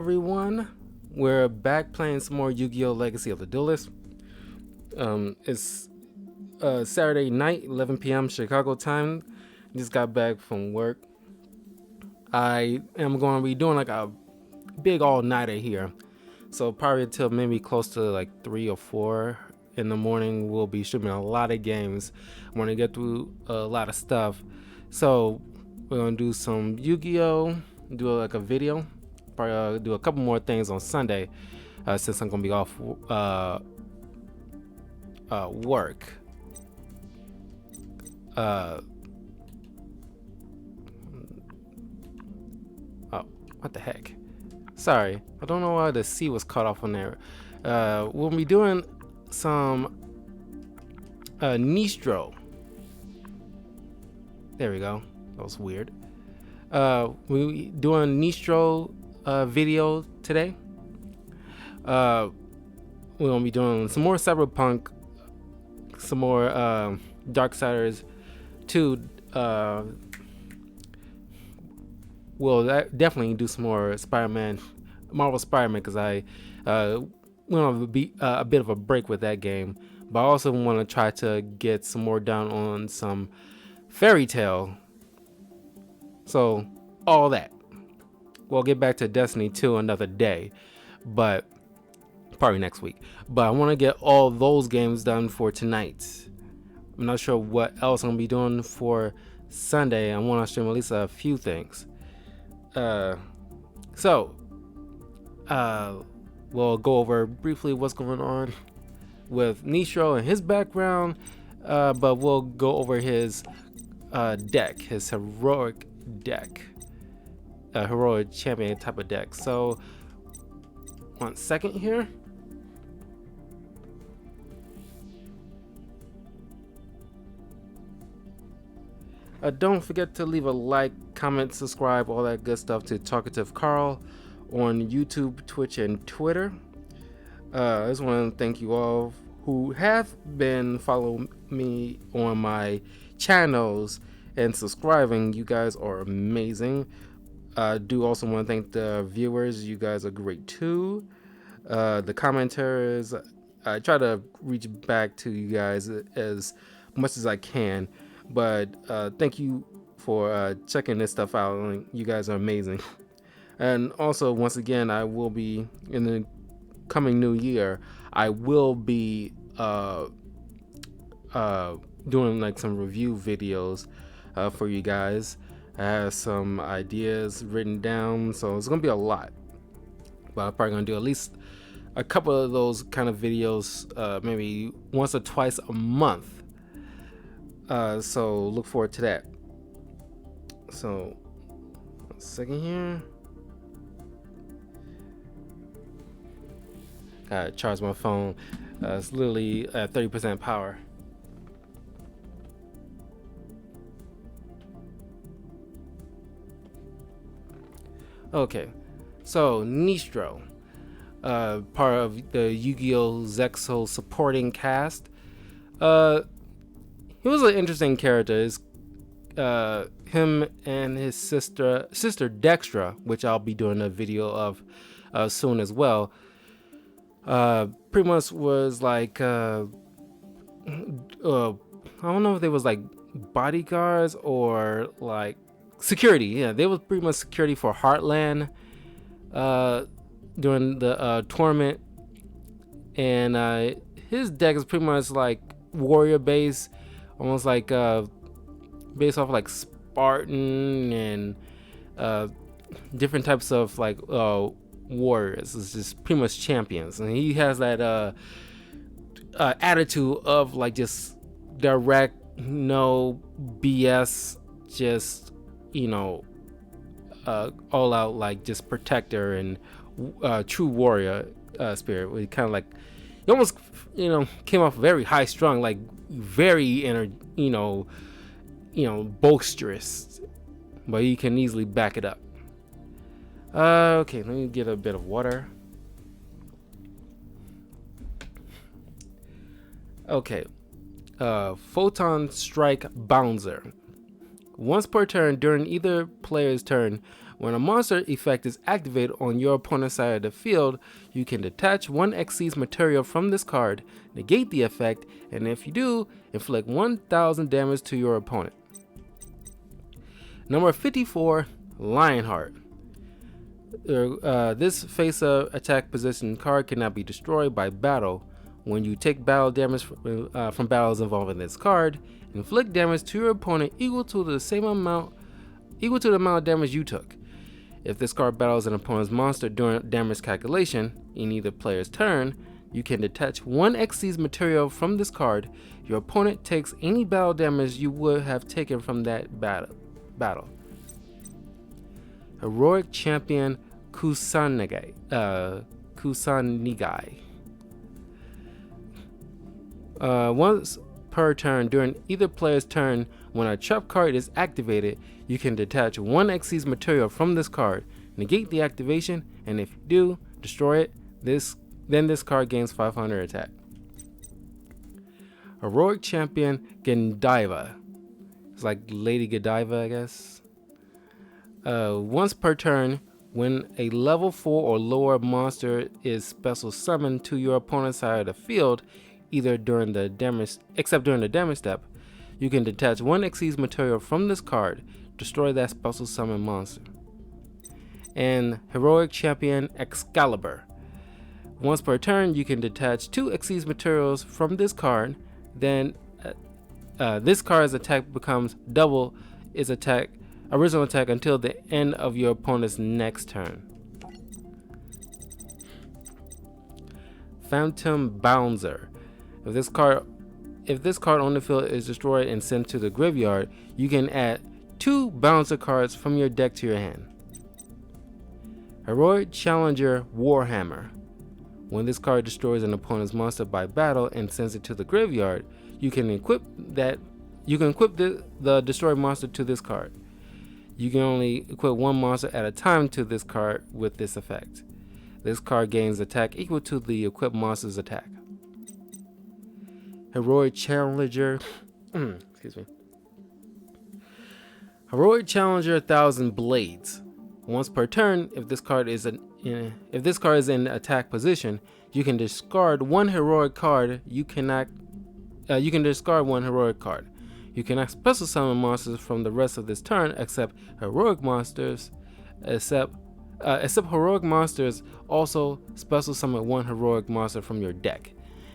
Everyone, we're back playing some more Yu-Gi-Oh! Legacy of the Duelist. It's Saturday night, 11 p.m. Chicago time. Just got back from work. I am going to be doing like a big all-nighter here. So probably until maybe close to like 3 or 4 in the morning, we'll be streaming a lot of games. I want to get through a lot of stuff. So we're going to do some Yu-Gi-Oh! Do like a video. Probably do a couple more things on Sunday since I'm going to be off work. Oh, what the heck? Sorry, I don't know why the C was cut off on there. We'll be doing some Nistro. There we go. That was weird. We doing Nistro video today. We're gonna be doing some more Cyberpunk, some more Darksiders 2. We'll definitely do some more Marvel Spider-Man, because I went on a bit of a break with that game, but I also want to try to get some more down on some Fairy Tail. So all that. We'll get back to Destiny 2 another day, but probably next week. But I want to get all those games done for tonight. I'm not sure what else I'm gonna be doing for Sunday. I want to stream at least a few things. We'll go over briefly what's going on with Nistro and his background, but we'll go over his deck, his heroic deck, heroic champion type of deck. So 1 second here. Don't forget to leave a like, comment, subscribe, all that good stuff to Talkative Carl on YouTube, Twitch, and Twitter. I just want to thank you all who have been following me on my channels and subscribing. You guys are amazing. I do also want to thank the viewers. You guys are great too. The commenters, I try to reach back to you guys as much as I can. But thank you for checking this stuff out. You guys are amazing. And also, once again, I will be in the coming new year. I will be doing like some review videos for you guys. I have some ideas written down, so it's gonna be a lot. But I'm probably gonna do at least a couple of those kind of videos, maybe once or twice a month. So look forward to that. So 1 second here. Gotta charge my phone. It's literally at 30% power. Okay, so Nistro, part of the Yu-Gi-Oh! Zexal supporting cast. He was an interesting character. Him and his sister Dextra, which I'll be doing a video of soon as well. Pretty much was like I don't know if they was like bodyguards or like security. Yeah, they was pretty much security for Heartland during the tournament, and his deck is pretty much like warrior base, almost like based off like Spartan and different types of like warriors. It's just pretty much champions, and he has that attitude of like just direct, no BS, just all out like just protector and true warrior spirit. We kind of like, he almost came off very high strung, like very boisterous, but you can easily back it up. Okay, let me get a bit of water. Okay, Photon Strike Bouncer. Once per turn during either player's turn, When a monster effect is activated on your opponent's side of the field, you can detach one Xyz material from this card, negate the effect, and if you do, inflict 1000 damage to your opponent. Number 54, Lionheart. This face-up attack position card cannot be destroyed by battle. When you take battle damage from battles involving this card, inflict damage to your opponent equal to the amount of damage you took. If this card battles an opponent's monster during damage calculation in either player's turn, you can detach one Xyz material from this card. Your opponent takes any battle damage you would have taken from that battle. Heroic Champion Kusanigai. Once per turn during either player's turn, when a trap card is activated, you can detach one Xyz material from this card, negate the activation, and if you do, destroy it. Then this card gains 500 attack. Heroic Champion Godiva. It's like Lady Godiva, I guess. Once per turn, when a level 4 or lower monster is special summoned to your opponent's side of the field, except during the damage step, you can detach one Xyz material from this card, destroy that special summon monster. And Heroic Champion Excalibur. Once per turn, you can detach two Xyz materials from this card. Then this card's attack becomes double its original attack until the end of your opponent's next turn. Phantom Bouncer. If this card on the field is destroyed and sent to the graveyard, you can add 2 Bouncer cards from your deck to your hand. Heroic Challenger Warhammer. When this card destroys an opponent's monster by battle and sends it to the graveyard, you can equip the destroyed monster to this card. You can only equip one monster at a time to this card with this effect. This card gains attack equal to the equipped monster's attack. Heroic Challenger Heroic Challenger 1000 Blades. Once per turn, if this card is in attack position, you can discard one heroic card. You cannot special summon monsters from the rest of this turn except heroic monsters. Except heroic monsters also special summon one heroic monster from your deck.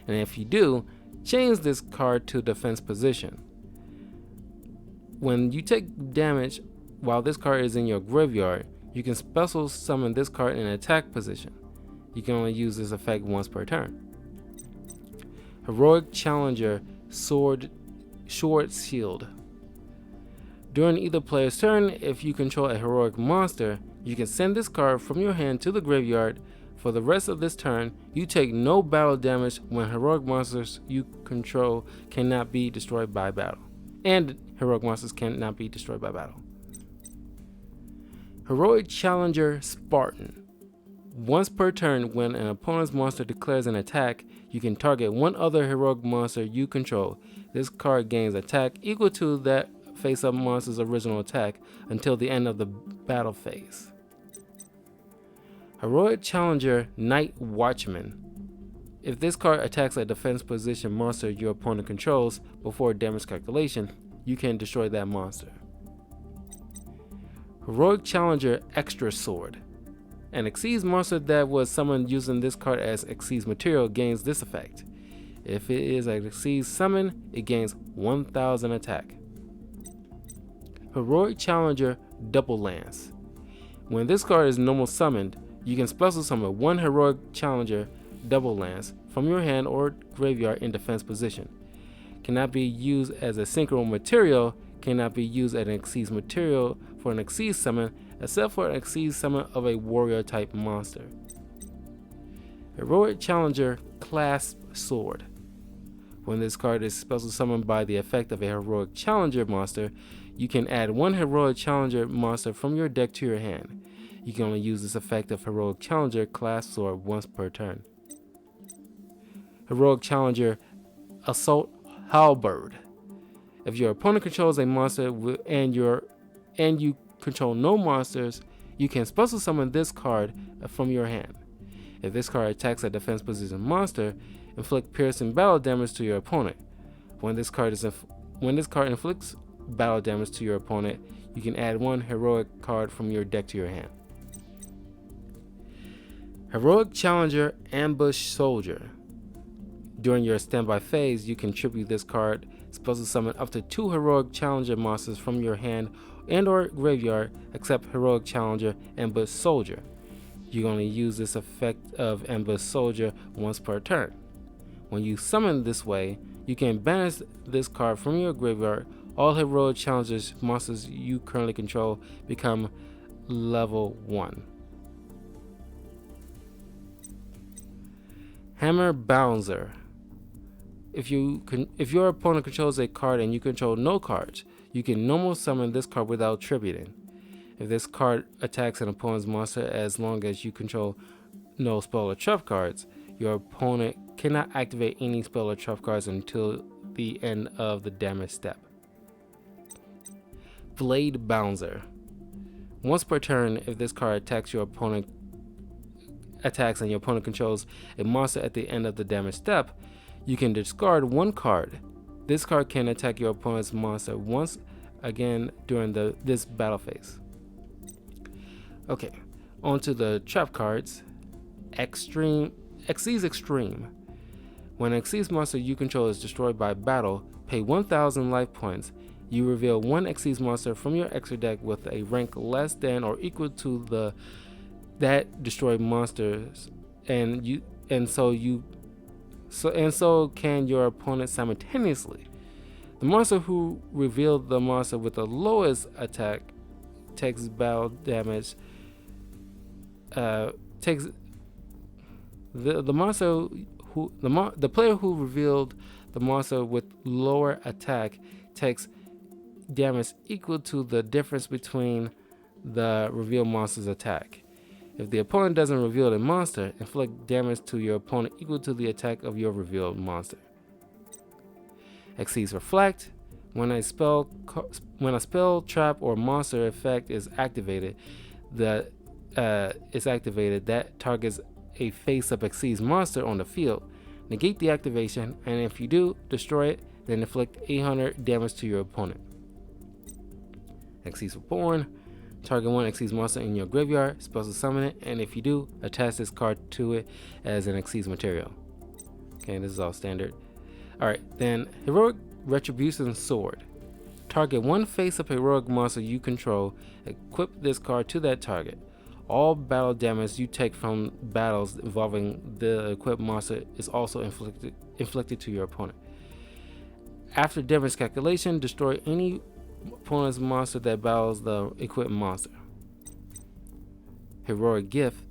And if you do, change this card to defense position. When you take damage while this card is in your graveyard, you can special summon this card in attack position. You can only use this effect once per turn. Heroic Challenger Sword Shield. During either player's turn, if you control a heroic monster, you can send this card from your hand to the graveyard. For the rest of this turn, you take no battle damage when heroic monsters you control cannot be destroyed by battle. And heroic monsters cannot be destroyed by battle. Heroic Challenger Spartan. Once per turn, when an opponent's monster declares an attack, you can target one other heroic monster you control. This card gains attack equal to that face-up monster's original attack until the end of the battle phase. Heroic Challenger Night Watchman. If this card attacks a defense position monster your opponent controls before damage calculation, you can destroy that monster. Heroic Challenger Extra Sword. An Xyz monster that was summoned using this card as Xyz material gains this effect. If it is a Xyz summon, it gains 1000 attack. Heroic Challenger Double Lance. When this card is normal summoned, you can special summon one Heroic Challenger Double Lance from your hand or graveyard in defense position. Cannot be used as a synchro material, cannot be used as an Xyz material for an Xyz summon, except for an Xyz summon of a warrior type monster. Heroic Challenger Clasp Sword. When this card is special summoned by the effect of a Heroic Challenger monster, you can add one Heroic Challenger monster from your deck to your hand. You can only use this effect of Heroic Challenger Clasp Sword once per turn. Heroic Challenger Assault Halberd. If your opponent controls a monster and you control no monsters, you can special summon this card from your hand. If this card attacks a defense position monster, inflict piercing battle damage to your opponent. When this card inflicts battle damage to your opponent, you can add one heroic card from your deck to your hand. Heroic Challenger Ambush Soldier. During your standby phase, you can tribute this card, special summon up to 2 Heroic Challenger monsters from your hand and or graveyard, except Heroic Challenger Ambush Soldier. You can only use this effect of Ambush Soldier once per turn. When you summon this way, you can banish this card from your graveyard. All Heroic Challenger monsters you currently control become level 1. Hammer Bouncer. If your opponent controls a card and you control no cards, you can normal summon this card without tributing. If this card attacks an opponent's monster, as long as you control no spell or trap cards, your opponent cannot activate any spell or trap cards until the end of the damage step. Blade Bouncer. Once per turn, if this card attacks and your opponent controls a monster at the end of the damage step, you can discard one card. This card can attack your opponent's monster once again during this battle phase. Okay, on to the trap cards. Xyz Extreme. When an Xyz monster you control is destroyed by battle, pay 1,000 life points. You reveal one Xyz monster from your extra deck with a rank less than or equal to that destroyed monsters, and so can your opponent simultaneously. The monster who revealed the monster with the lowest attack takes battle damage. The player who revealed the monster with lower attack takes damage equal to the difference between the revealed monster's attack. If the opponent doesn't reveal the monster, inflict damage to your opponent equal to the attack of your revealed monster. Xyz Reflect. When a spell, trap, or monster effect is activated, that targets a face-up Xyz monster on the field. Negate the activation, and if you do, destroy it, then inflict 800 damage to your opponent. Xyz Reborn. Target one Xyz monster in your graveyard, special summon it, and if you do, attach this card to it as an Xyz material. Okay, this is all standard. Alright, then Heroic Retribution Sword. Target one face-up heroic monster you control, equip this card to that target. All battle damage you take from battles involving the equipped monster is also inflicted to your opponent. After damage calculation, destroy any opponent's monster that battles the equipped monster. Heroic Gift.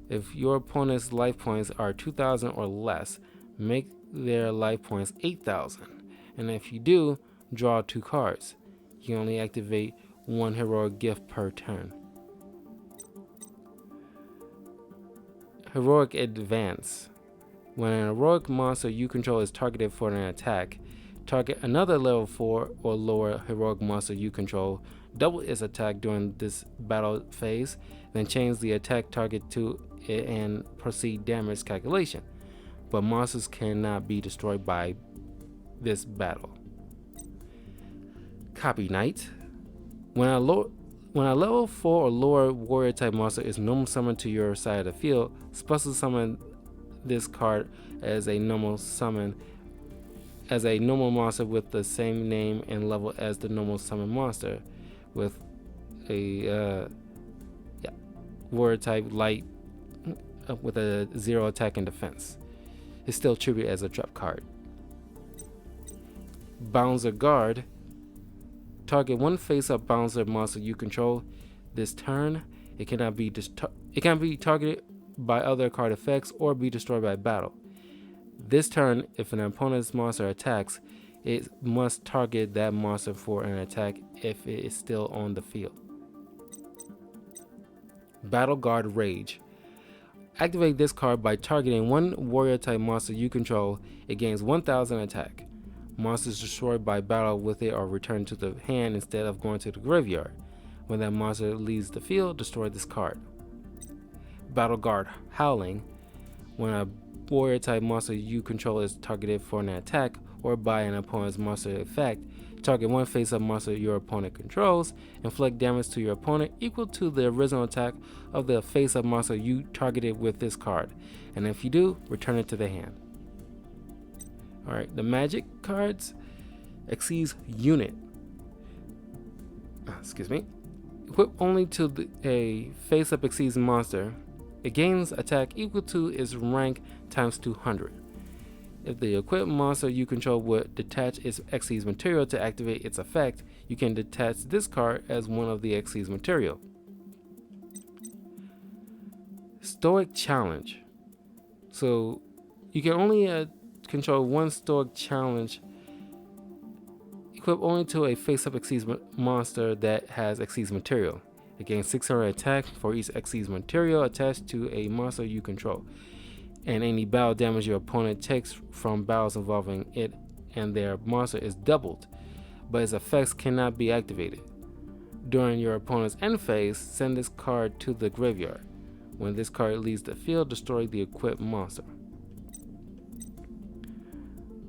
If your opponent's life points are 2,000 or less, make their life points 8,000. And if you do, draw 2 cards. You only activate one Heroic Gift per turn. Heroic Advance. When an heroic monster you control is targeted for an attack, target another level 4 or lower heroic monster you control, double its attack during this battle phase, then change the attack target to it and proceed damage calculation. But monsters cannot be destroyed by this battle. Copy Knight. When a level 4 or lower warrior type monster is normal summoned to your side of the field, special summon this card as a normal monster with the same name and level as the normal summon monster, with a warrior type light with a 0 attack and defense. It's still tribute as a trap card. Bouncer Guard. Target one face-up bouncer monster you control. This turn, it can be targeted by other card effects or be destroyed by battle. This turn, if an opponent's monster attacks, it must target that monster for an attack if it is still on the field. Battle Guard Rage. Activate this card by targeting one warrior type monster you control. It gains 1,000 attack. Monsters destroyed by battle with it are returned to the hand instead of going to the graveyard. When that monster leaves the field, destroy this card. Battle Guard Howling. When a warrior type monster you control is targeted for an attack or by an opponent's monster effect, target one face-up monster your opponent controls, inflict damage to your opponent equal to the original attack of the face-up monster you targeted with this card, and if you do, return it to the hand. Alright, the magic cards. Exceeds unit. Excuse me. Equip only to a face-up Exceeds monster. It gains attack equal to its rank times 200. If the equipped monster you control would detach its Xyz material to activate its effect, you can detach this card as one of the Xyz material. Stoic Challenge. So you can only control one Stoic Challenge. Equip only to a face-up Xyz monster that has Xyz material. It gains 600 attack for each Xyz material attached to a monster you control, and any battle damage your opponent takes from battles involving it and their monster is doubled, but its effects cannot be activated. During your opponent's end phase, send this card to the graveyard. When this card leaves the field, destroy the equipped monster.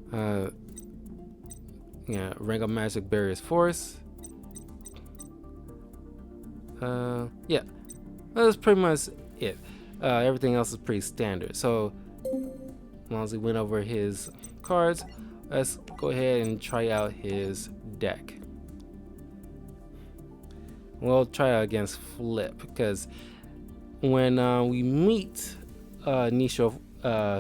Rank of Magic Barriers Force. Yeah, that's pretty much it. Everything else is pretty standard. So, as long as we went over his cards, let's go ahead and try out his deck. We'll try out against Flip, because when we meet Nistro,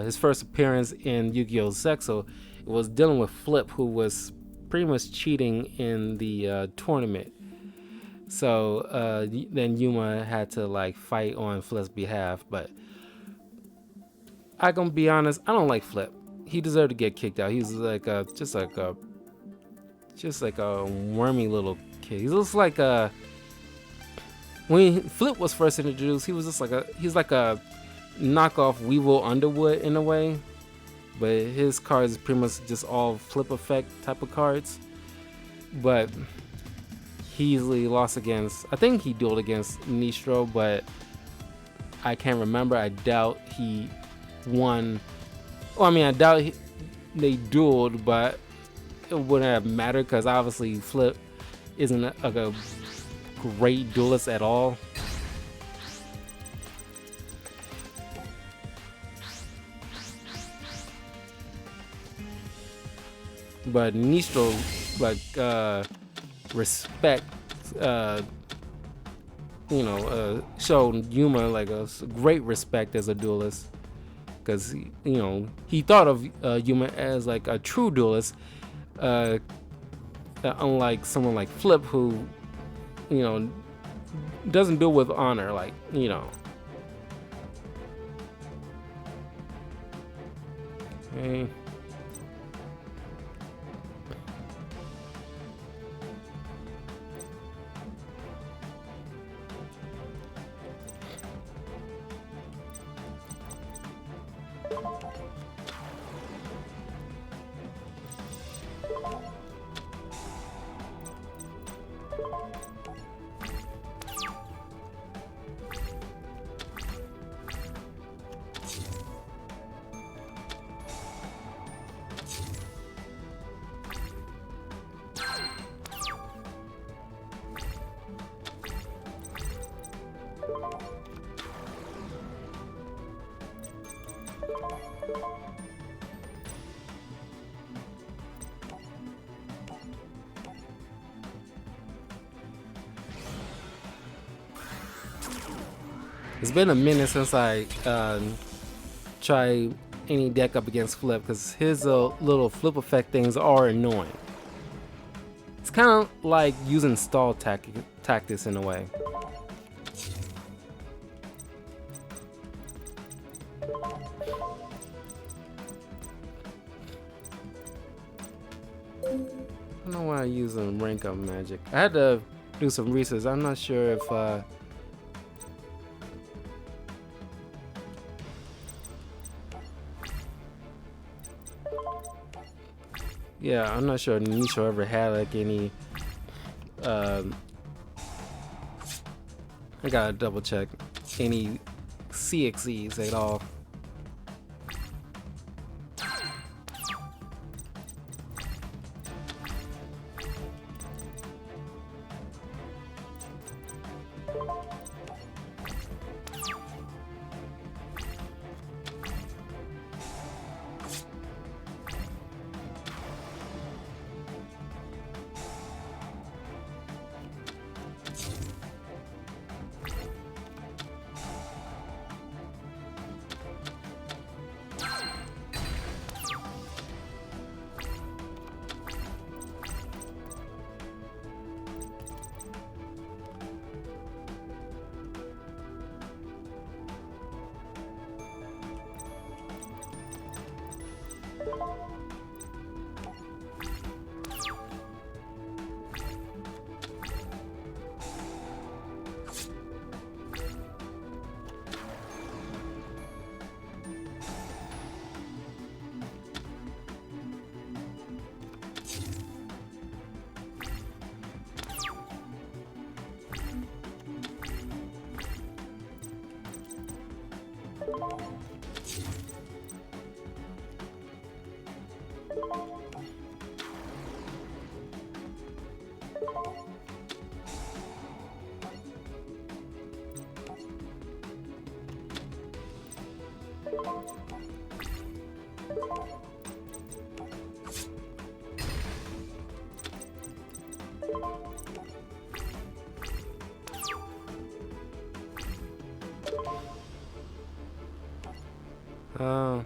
his first appearance in Yu-Gi-Oh! Zexal, it was dealing with Flip, who was pretty much cheating in the tournament. So then Yuma had to like fight on Flip's behalf, but I gonna be honest, I don't like Flip. He deserved to get kicked out. He's like just like a wormy little kid. He looks like when Flip was first introduced, he was just like he's like a knockoff Weevil Underwood in a way, but his cards is pretty much just all Flip effect type of cards. But he easily lost against, I think he dueled against Nistro, but I can't remember. I doubt he won. Well, I mean, I doubt they dueled, but it wouldn't have mattered because obviously Flip isn't a great duelist at all. But Nistro, like, respect, showed Yuma like a great respect as a duelist, because he thought of Yuma as like a true duelist, unlike someone like Flip, who doesn't duel with honor, like Okay. It's been a minute since I tried any deck up against Flip, because his little Flip effect things are annoying. It's kind of like using stall tactics in a way. I don't know why I'm using rank up magic. I had to do some research. I'm not sure if yeah, I'm not sure Nistro ever had like any I gotta double check any CXEs at all. Oh.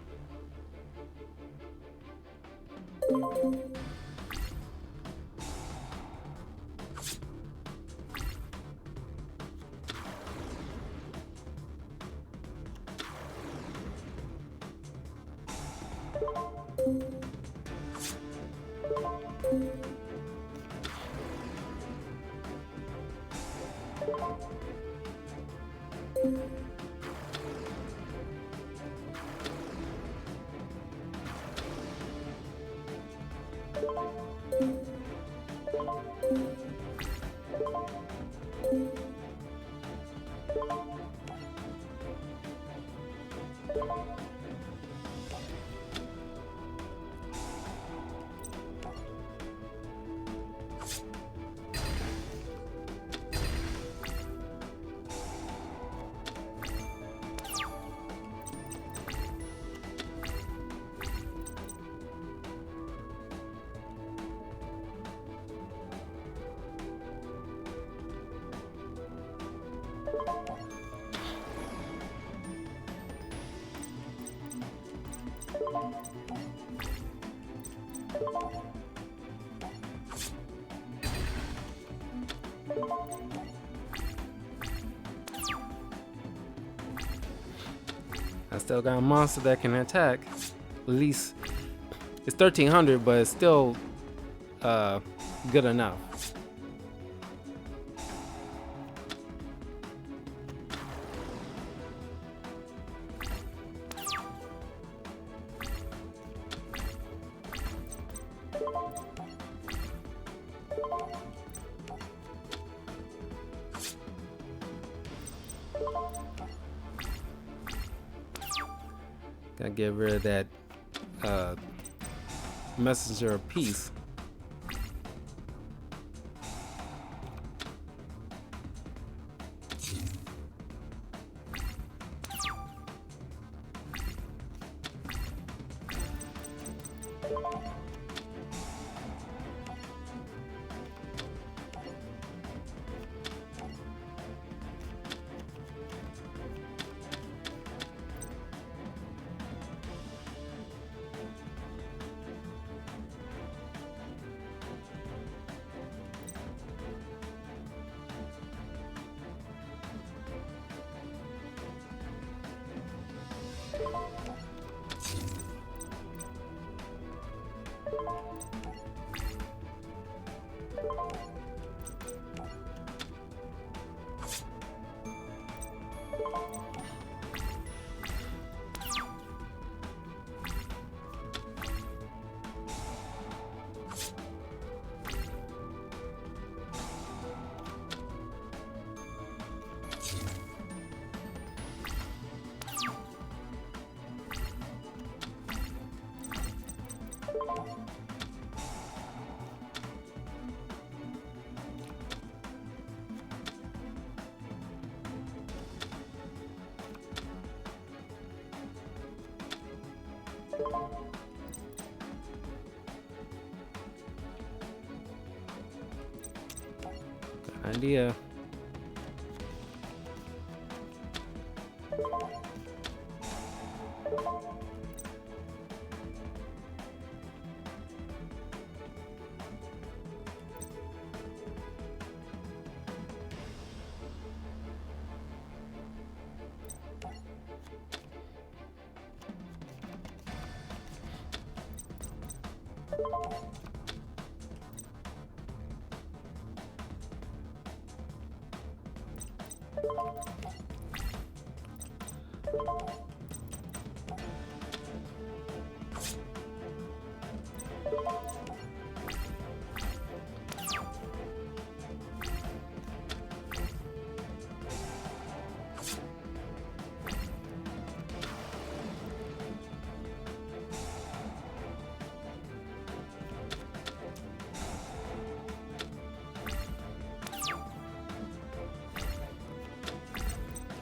I still got a monster that can attack. At least it's 1300, but it's still good enough. Gotta get rid of that messenger of peace. idea.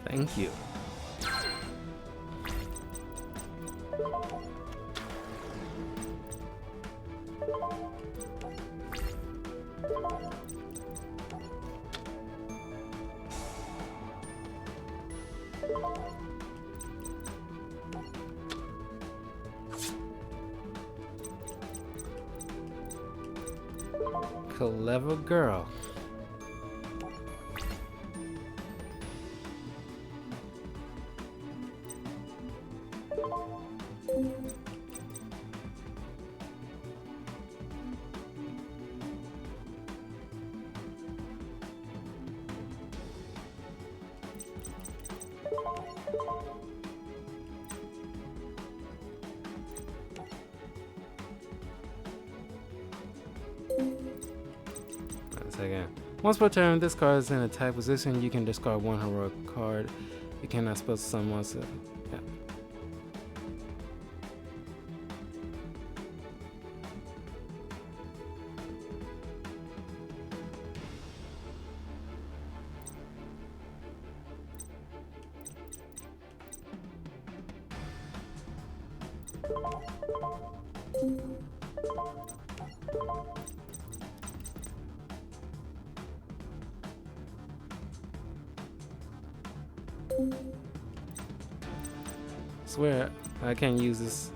Thank you. Clever girl. Again. Once per turn, this card is in attack position. You can discard one heroic card. You cannot spell summon monster. Yeah. Swear I can't use this.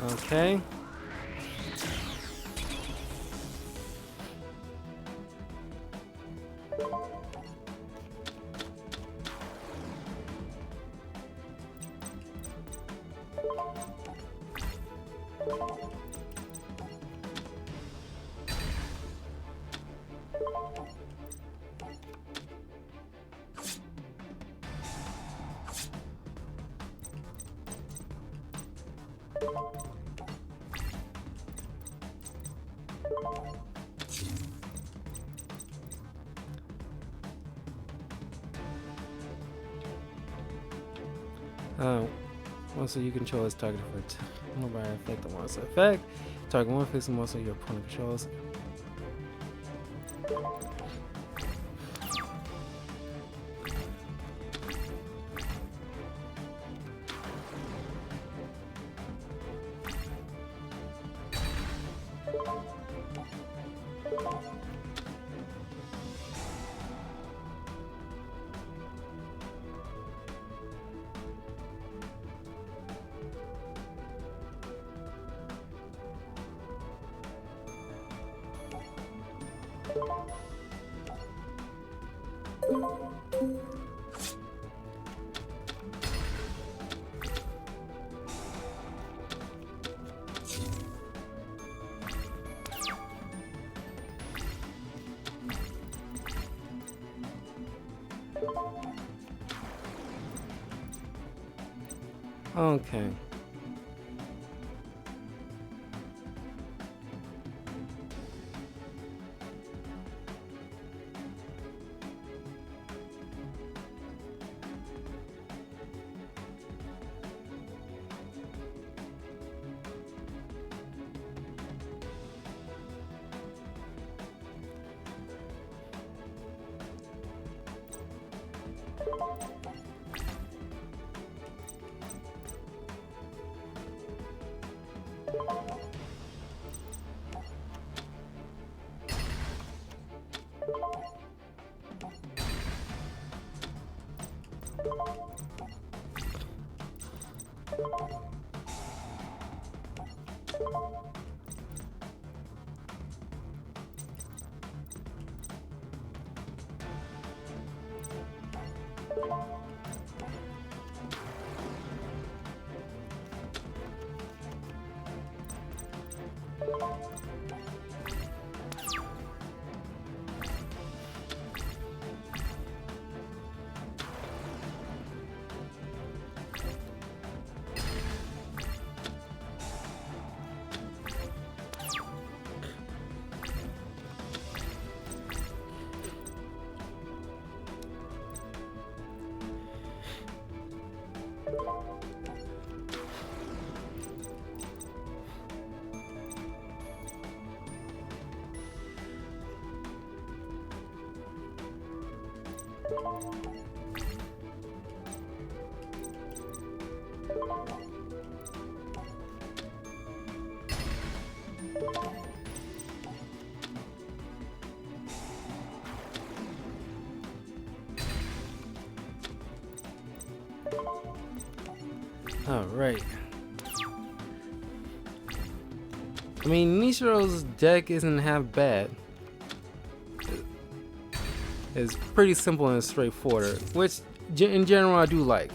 Okay. Monster you control is targeted for nobody affect the monster effect. Target one facing monster your opponent controls. Okay. Alright. I mean, Nistro's deck isn't half bad. It's pretty simple and straightforward, which in general I do like.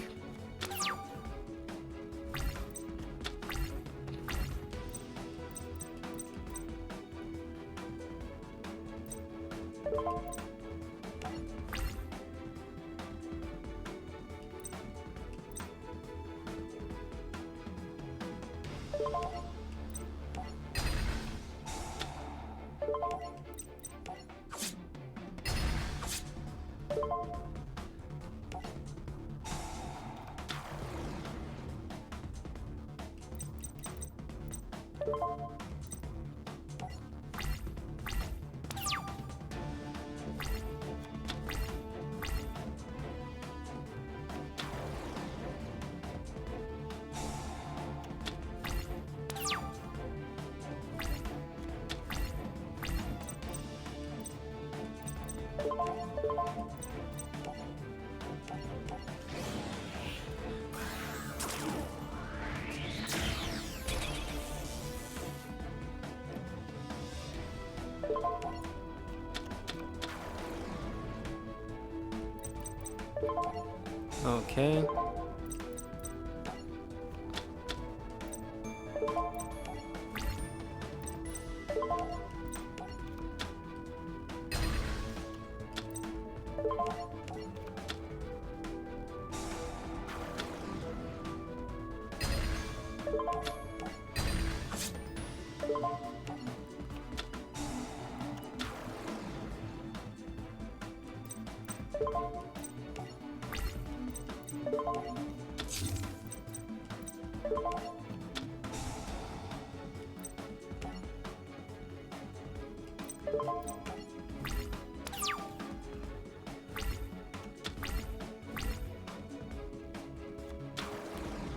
Okay.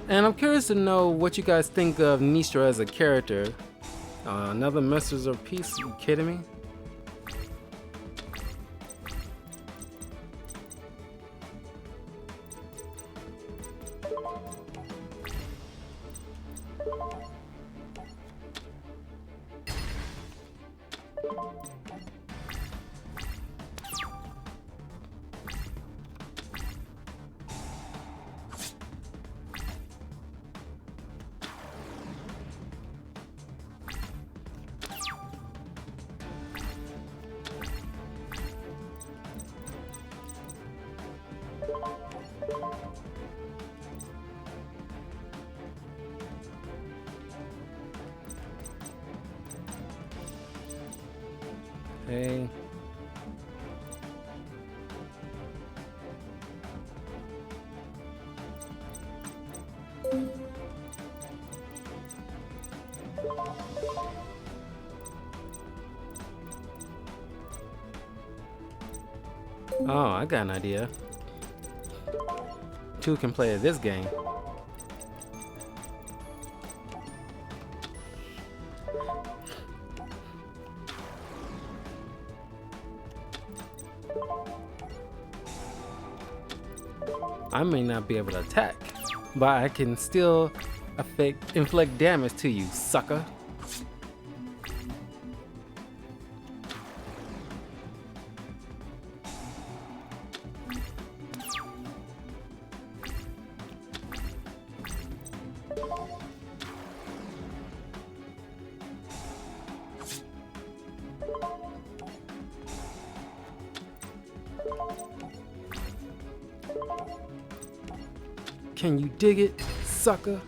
And I'm curious to know what you guys think of Nistro as a character. Another Masters of Peace? You kidding me? Okay. Oh, I got an idea. Two can play this game. I may not be able to attack, but I can still inflict damage to you, sucker. Can you dig it, sucker?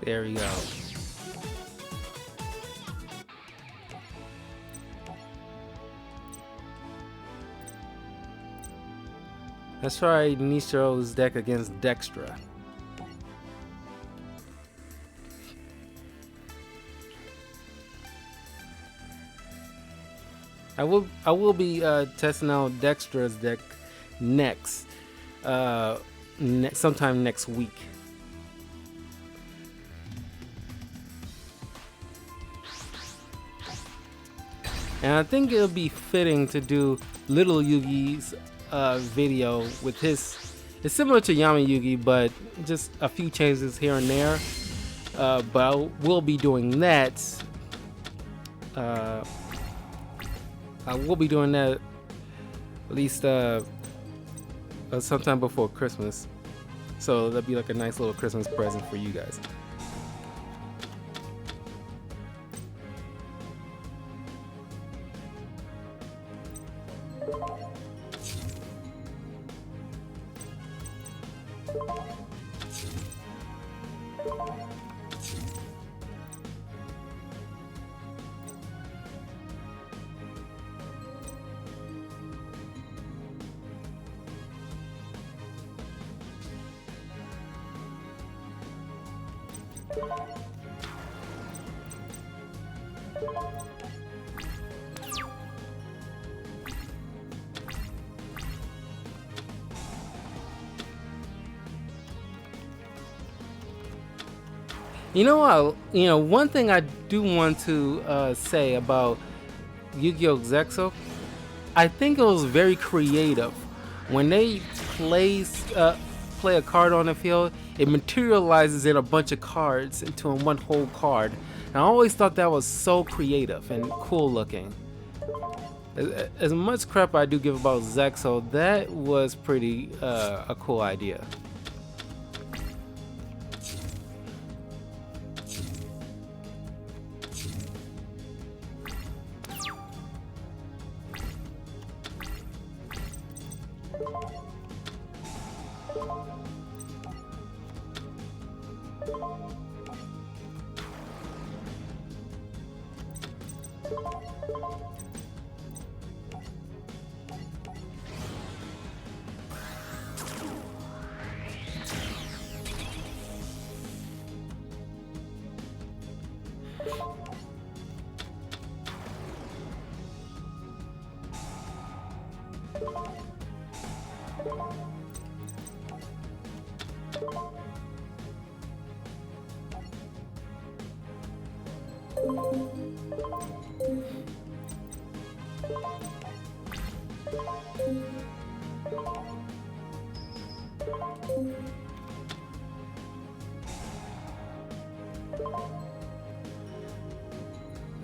There we go. Let's try Nistro's deck against Dextra. I will be testing out Dextra's deck next, sometime next week. And I think it'll be fitting to do Little Yugi's video with his. It's similar to Yami Yugi, but just a few changes here and there. But we'll be doing that. I will be doing that at least sometime before Christmas. So that'll be like a nice little Christmas present for you guys. One thing I do want to say about Yu-Gi-Oh! Zexal, I think it was very creative. When they play a card on the field, it materializes in a bunch of cards into one whole card. And I always thought that was so creative and cool looking. As much crap I do give about Zexal, that was pretty a cool idea.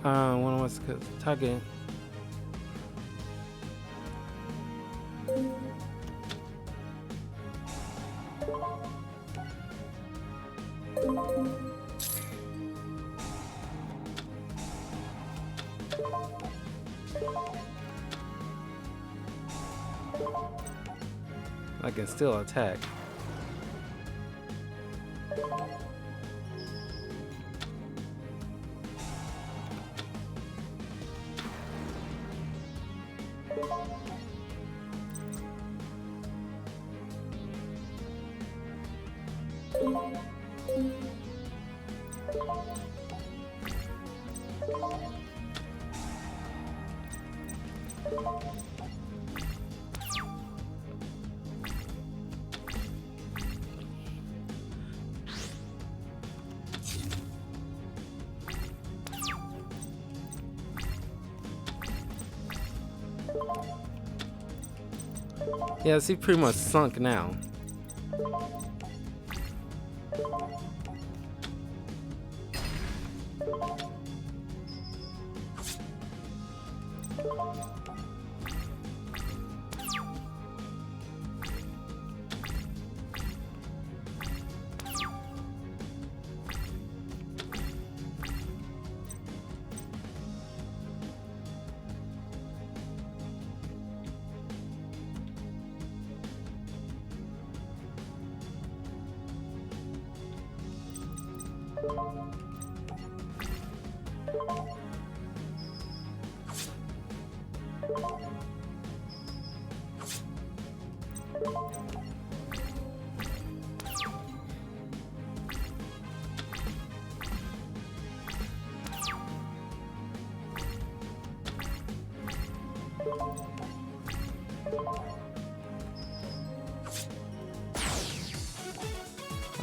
One was target. I can still attack. Yeah, see, pretty much sunk now.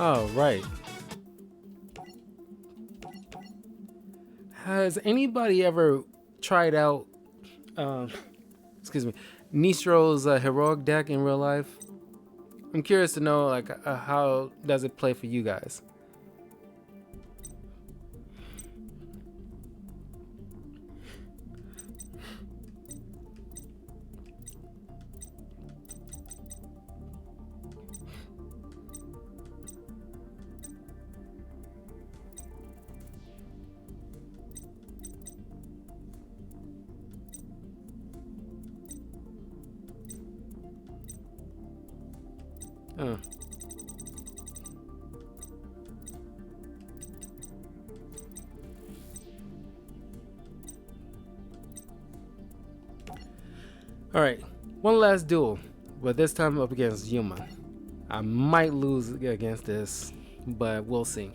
Oh, right. Has anybody ever tried out, excuse me, Nistro's heroic deck in real life? I'm curious to know, like, how does it play for you guys? Uh. Alright, one last duel, but this time up against Yuma. I might lose against this, but we'll see.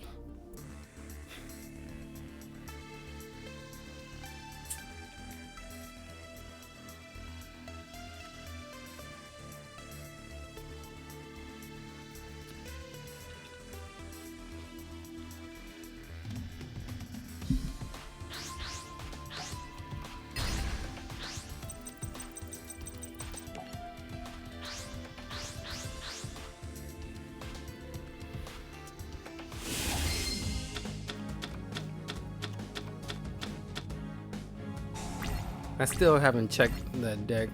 I still haven't checked the deck.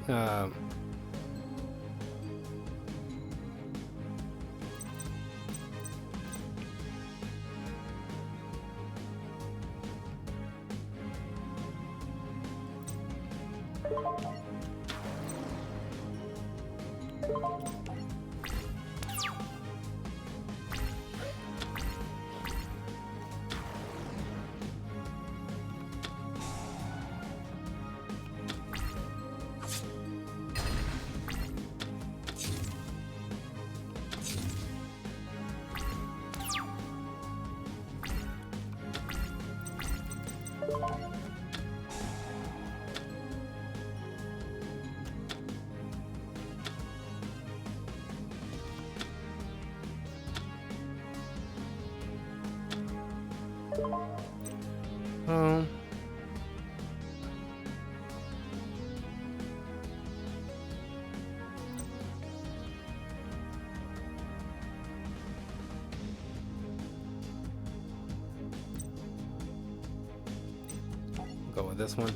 Um. Go with this one.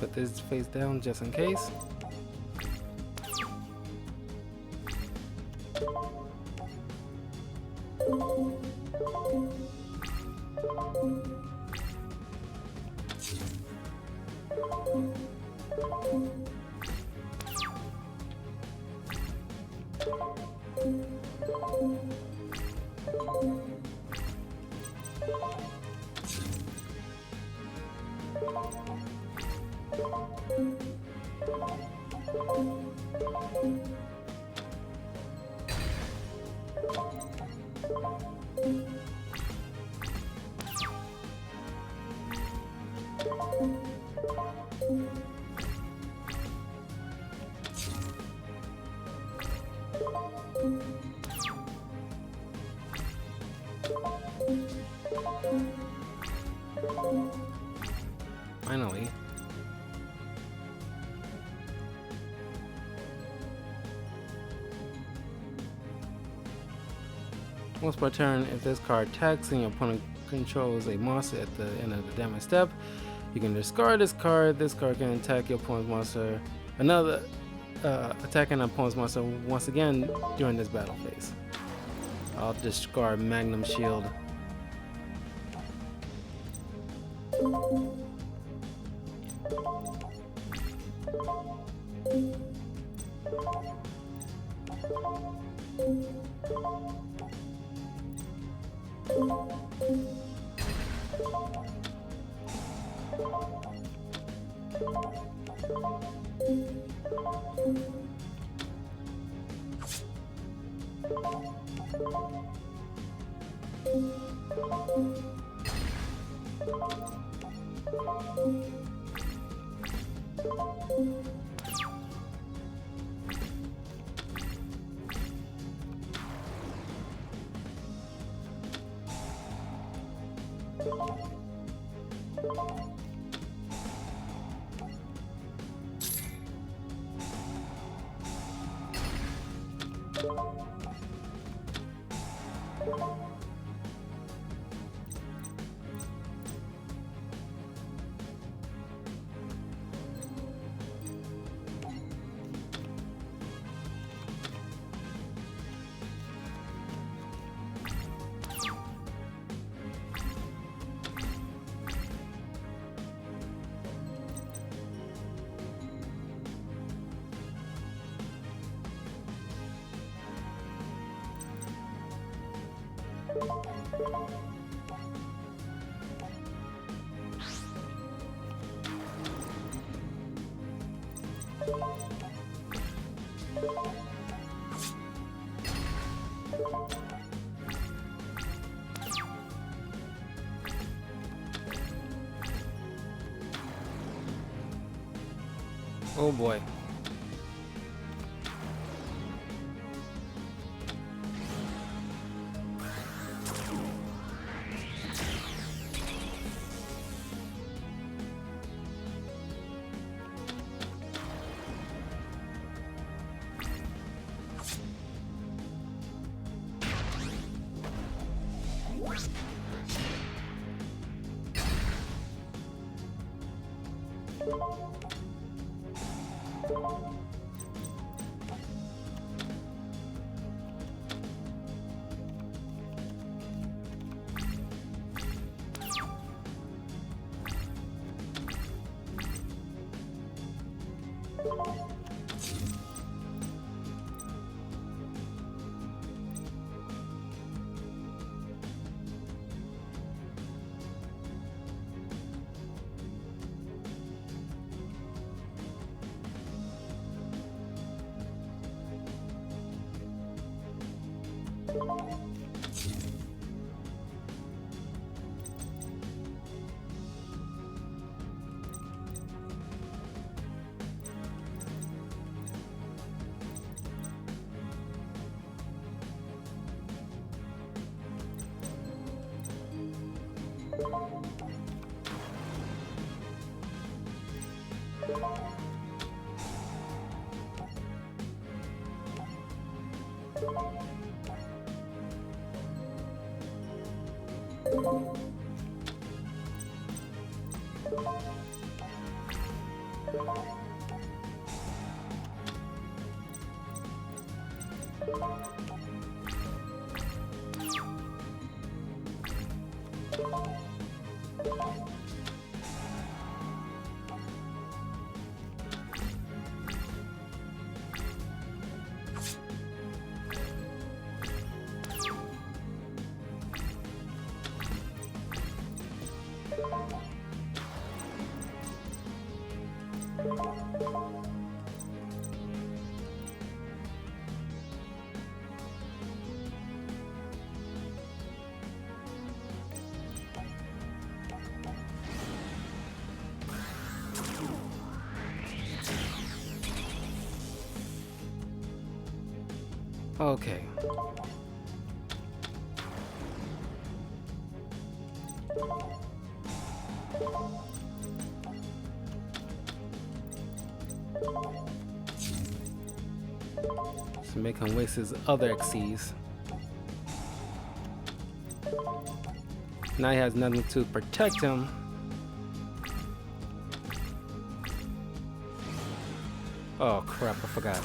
Put this face down just in case. Finally. Once per turn, if this card attacks and your opponent controls a monster at the end of the damage step, you can discard this card. This card can attack your opponent's monster. Another attacking an opponent's monster once again during this battle phase. I'll discard Magnum Shield. Oh boy. Okay. To make him waste his other XCs. Now he has nothing to protect him. Oh crap, I forgot.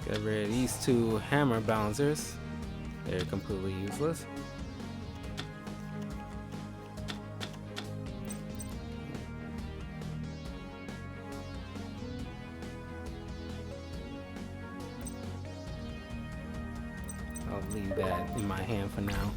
Get rid of these two hammer bouncers. They're completely useless. I'll leave that in my hand for now.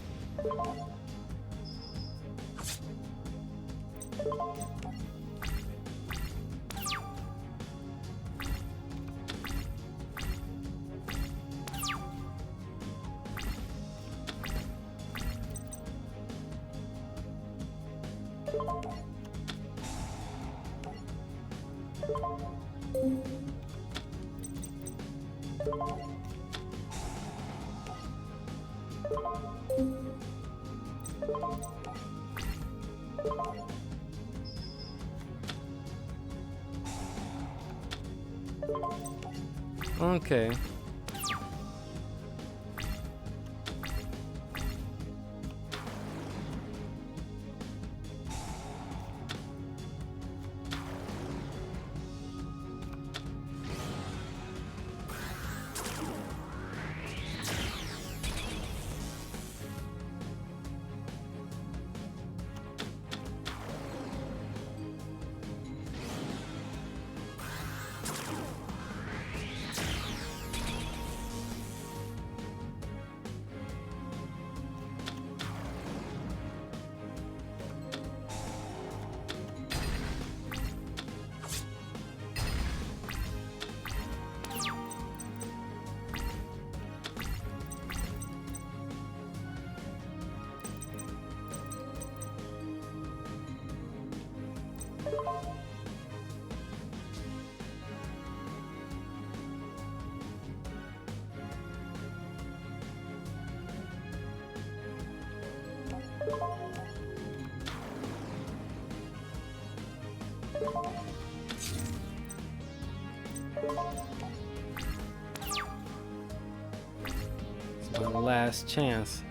Okay. It's my last chance.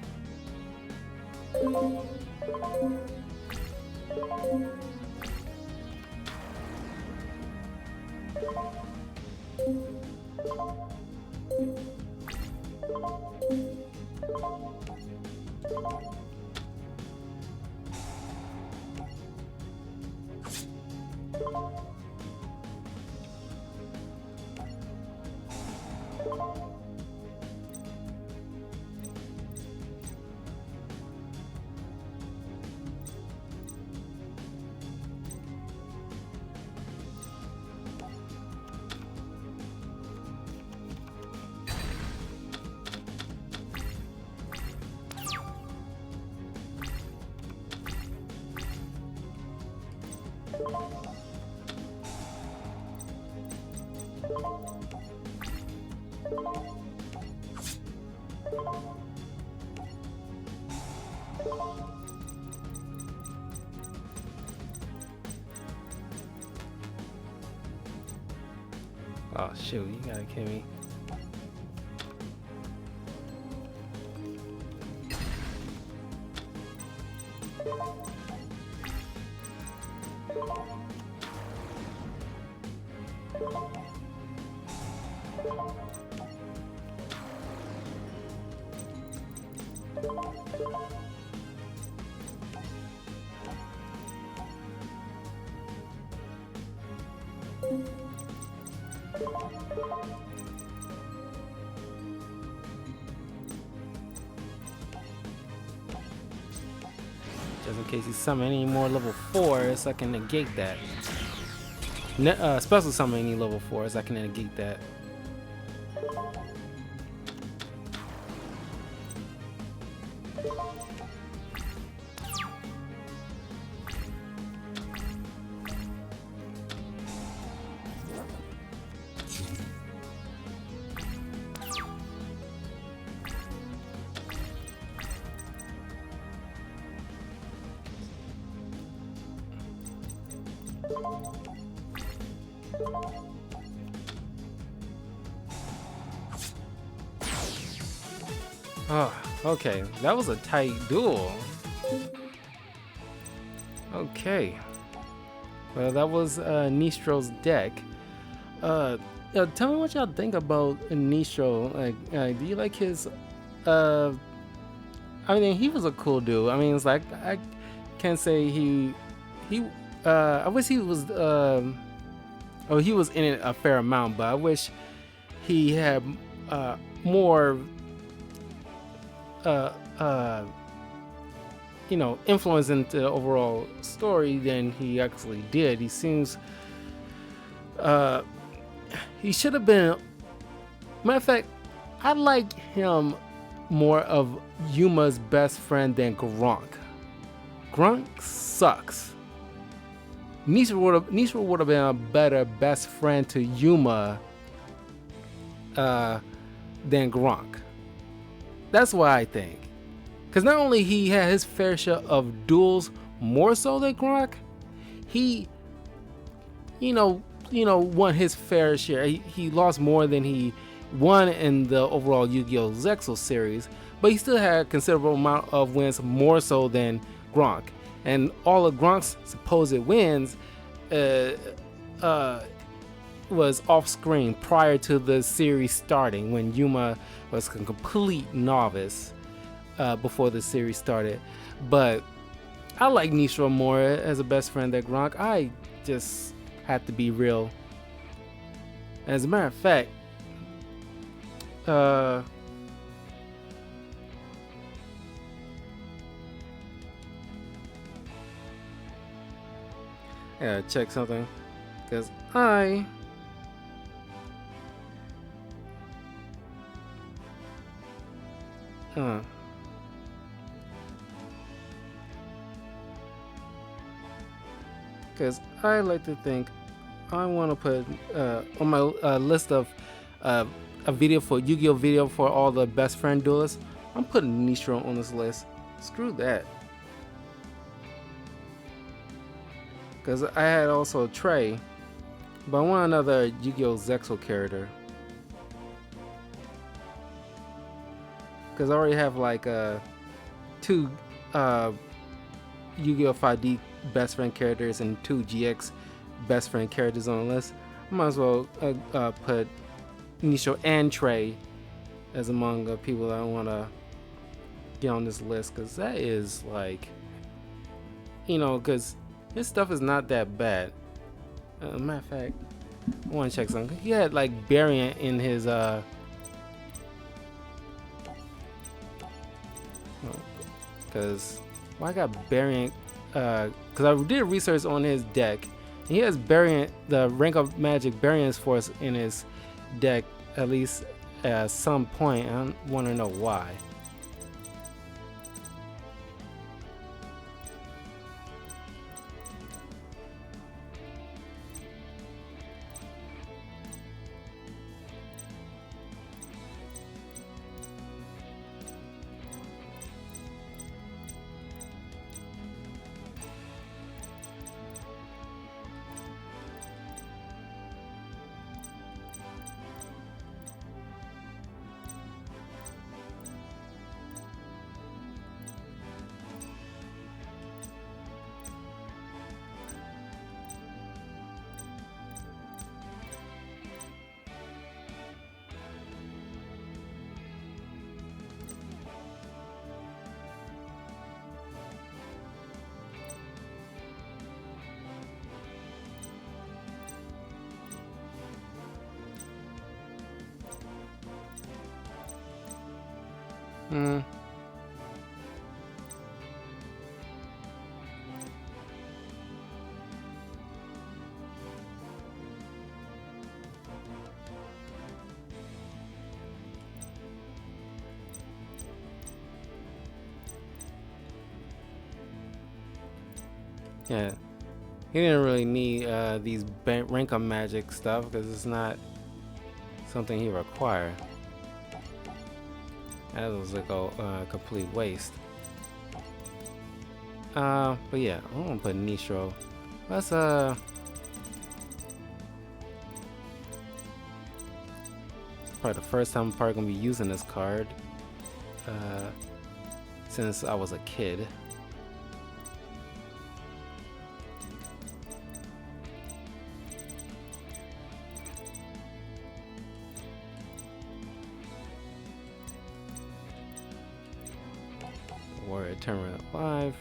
Oh shoot, you gotta kill me. Just in case you summon any more level 4s, I can negate that. Special summon any level 4s, I can negate that. Oh, okay. That was a tight duel. Okay. Well, that was Nistro's deck. Tell me what y'all think about Nistro. Like, do you like his? I mean, he was a cool dude. I mean, it's like I can't say he. I wish he was. Oh, he was in it a fair amount, but I wish he had more. Influence into the overall story than he actually did. He seems he should have been. Matter of fact, I like him more of Yuma's best friend than Gronk. Gronk sucks. Nistro would have been a better best friend to Yuma than Gronk. That's what I think. Because not only he had his fair share of duels more so than Gronk, he, won his fair share. He lost more than he won in the overall Yu-Gi-Oh! Zexal series, but he still had a considerable amount of wins more so than Gronk. And all of Gronk's supposed wins was off screen prior to the series starting, when Yuma was a complete novice before the series started. But I like Nistro more as a best friend than Gronk. I just had to be real. As a matter of fact, I gotta check something, because because I like to think I want to put on my list of a video for Yu-Gi-Oh! Video for all the best friend duelists. I'm putting Nistro on this list. Screw that. Because I had also Trey, but I want another Yu-Gi-Oh! Zexal character. Because I already have like two Yu-Gi-Oh! 5D best friend characters and 2 GX best friend characters on the list. I might as well put Nistro and Trey as among the people that I want to get on this list, because that is like, because his stuff is not that bad. Matter of fact, I want to check something. He had like variant in his because I got variant because I did research on his deck. He has variant, the rank of magic variance force in his deck, at least at some point. I want to know why. Yeah, he didn't really need these rank up magic stuff because it's not something he required. That was like a complete waste. But yeah, I'm gonna put Nistro. Let's probably the first time I'm probably gonna be using this card since I was a kid. Warrior Tournament Live.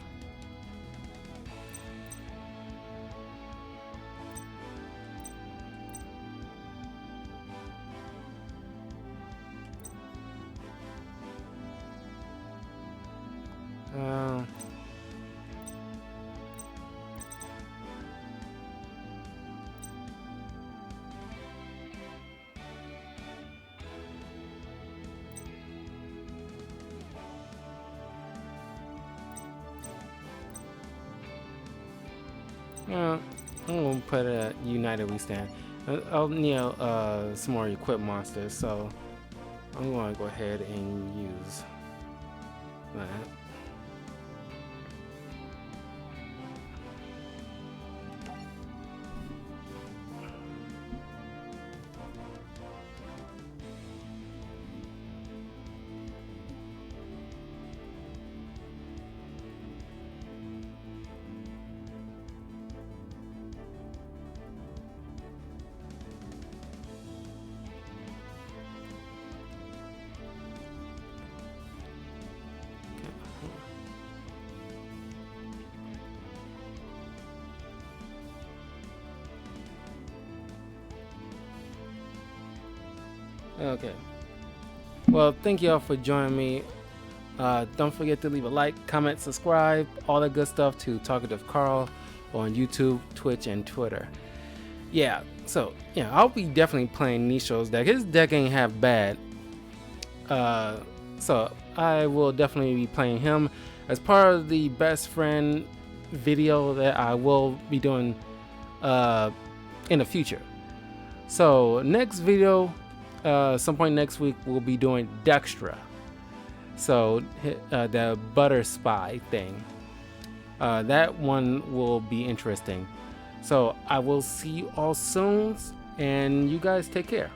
I'm gonna put a United We Stand. I'll need some more equipped monsters, so I'm gonna go ahead and use that. Okay. Well, thank y'all for joining me. Don't forget to leave a like, comment, subscribe, all that good stuff to Talkative Carl on YouTube, Twitch, and Twitter. Yeah, so yeah, I'll be definitely playing Nistro's deck. His deck ain't half bad. So I will definitely be playing him as part of the best friend video that I will be doing in the future. So next video, some point next week, we'll be doing Dextra. So the Butter Spy thing. That one will be interesting. So I will see you all soon, and you guys take care.